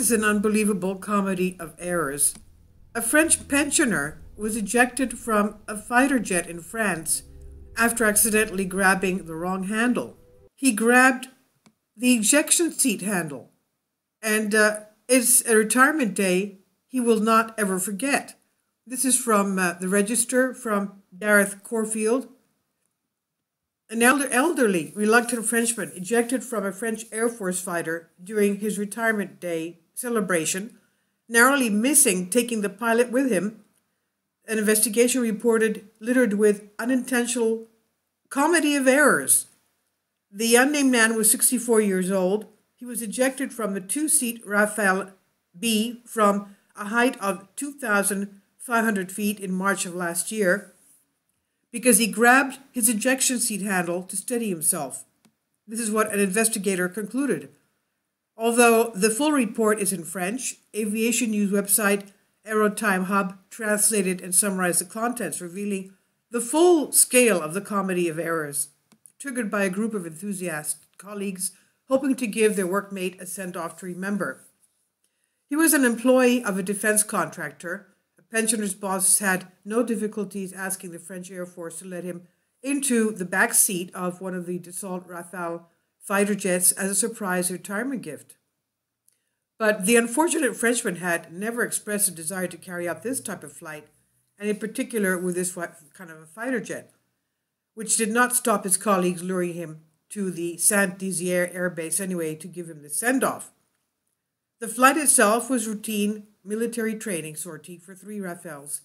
is an unbelievable comedy of errors. A French pensioner was ejected from a fighter jet in France after accidentally grabbing the wrong handle. He grabbed the ejection seat handle, and it's a retirement day he will not ever forget. This is from the Register from Gareth Corfield. An elderly, reluctant Frenchman ejected from a French Air Force fighter during his retirement day celebration, narrowly missing taking the pilot with him. An investigation reported littered with unintentional comedy of errors. The unnamed man was 64 years old. He was ejected from the two-seat Rafale B from a height of 2,500 feet in March of last year because he grabbed his ejection seat handle to steady himself. This is what an investigator concluded. Although the full report is in French, aviation news website Aerotime Hub translated and summarized the contents, revealing the full scale of the comedy of errors, triggered by a group of enthusiast colleagues hoping to give their workmate a send-off to remember. He was an employee of a defense contractor. A pensioner's boss had no difficulties asking the French Air Force to let him into the back seat of one of the Dassault Rafale fighter jets as a surprise retirement gift. But the unfortunate Frenchman had never expressed a desire to carry out this type of flight, and in particular with this kind of a fighter jet, which did not stop his colleagues luring him to the Saint-Dizier Air Base anyway to give him the send-off. The flight itself was routine military training sortie for 3 Rafales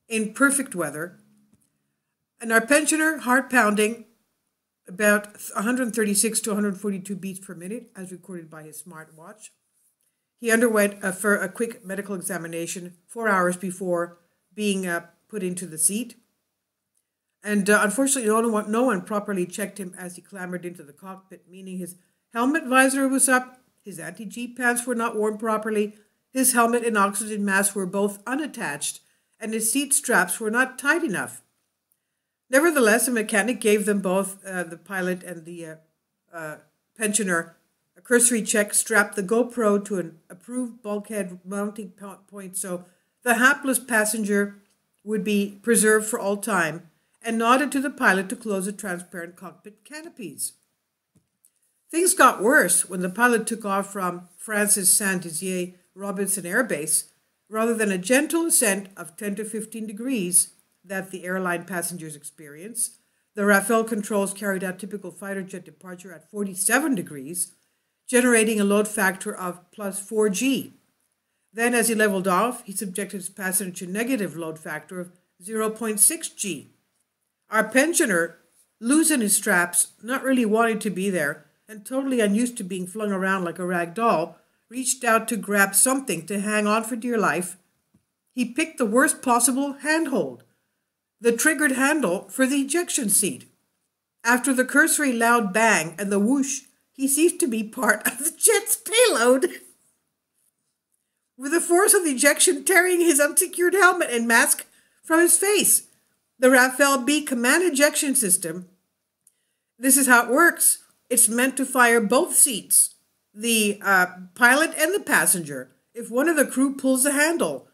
in perfect weather, and our pensioner, heart pounding, about 136 to 142 beats per minute, as recorded by his smartwatch. He underwent a quick medical examination 4 hours before being put into the seat. And unfortunately, no one properly checked him as he clambered into the cockpit, meaning his helmet visor was up, his anti-G pants were not worn properly, his helmet and oxygen mask were both unattached, and his seat straps were not tight enough. Nevertheless, a mechanic gave them both, the pilot and the pensioner, a cursory check, strapped the GoPro to an approved bulkhead mounting point so the hapless passenger would be preserved for all time, and nodded to the pilot to close the transparent cockpit canopies. Things got worse when the pilot took off from France's Saint-Dizier Robinson Air Base. Rather than a gentle ascent of 10 to 15 degrees that the airline passengers experience, the Rafale controls carried out typical fighter jet departure at 47 degrees, generating a load factor of plus 4G. Then, as he leveled off, he subjected his passenger to negative load factor of 0.6G. Our pensioner, losing his straps, not really wanting to be there, and totally unused to being flung around like a rag doll, reached out to grab something to hang on for dear life. He picked the worst possible handhold, the triggered handle for the ejection seat. After the cursory loud bang and the whoosh, he ceased to be part of the jet's payload, with the force of the ejection tearing his unsecured helmet and mask from his face. The Rafale B command ejection system, this is how it works. It's meant to fire both seats, the pilot and the passenger, if one of the crew pulls the handle.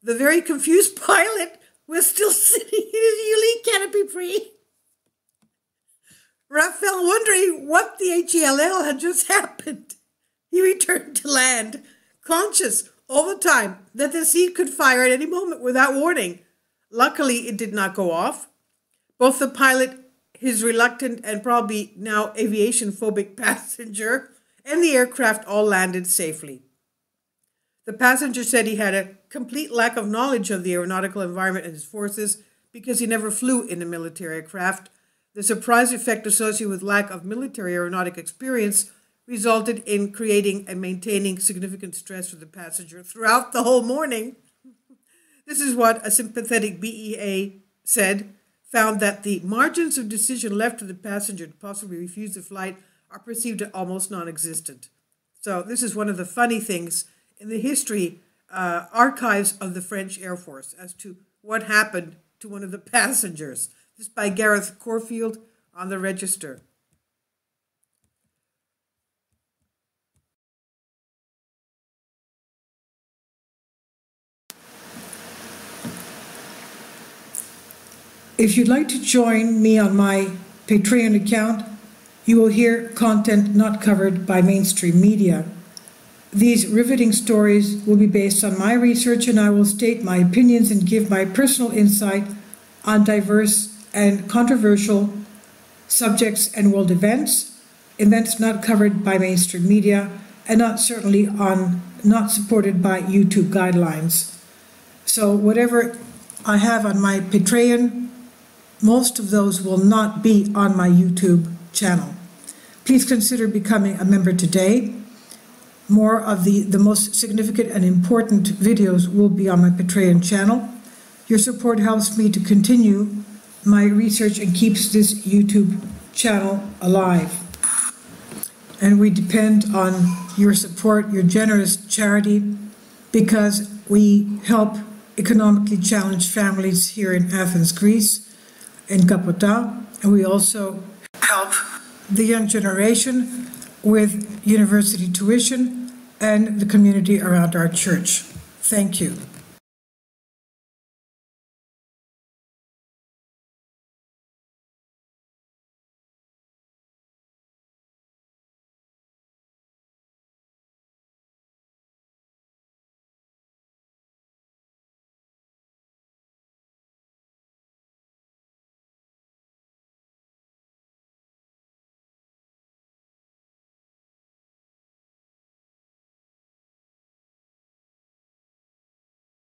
The very confused pilot was still sitting in his unique canopy free. Rafale wondering what the HELL had just happened. He returned to land, conscious all the time that the seat could fire at any moment without warning. Luckily, it did not go off. Both the pilot, his reluctant and probably now aviation-phobic passenger, and the aircraft all landed safely. The passenger said he had a complete lack of knowledge of the aeronautical environment and his forces because he never flew in a military aircraft. The surprise effect associated with lack of military aeronautic experience resulted in creating and maintaining significant stress for the passenger throughout the whole morning. This is what a sympathetic BEA said, found that the margins of decision left to the passenger to possibly refuse the flight are perceived as almost non-existent. So this is one of the funny things in the history archives of the French Air Force as to what happened to one of the passengers. This by Gareth Corfield on the Register. If you'd like to join me on my Patreon account, you will hear content not covered by mainstream media. These riveting stories will be based on my research, and I will state my opinions and give my personal insight on diverse and controversial subjects and world events not covered by mainstream media, and not supported by YouTube guidelines. So whatever I have on my Patreon, most of those will not be on my YouTube channel. Please consider becoming a member today. More of the most significant and important videos will be on my Patreon channel. Your support helps me to continue my research and keeps this YouTube channel alive. And we depend on your support, your generous charity, because we help economically challenged families here in Athens, Greece, in Kapota, and we also help the young generation with university tuition and the community around our church. Thank you.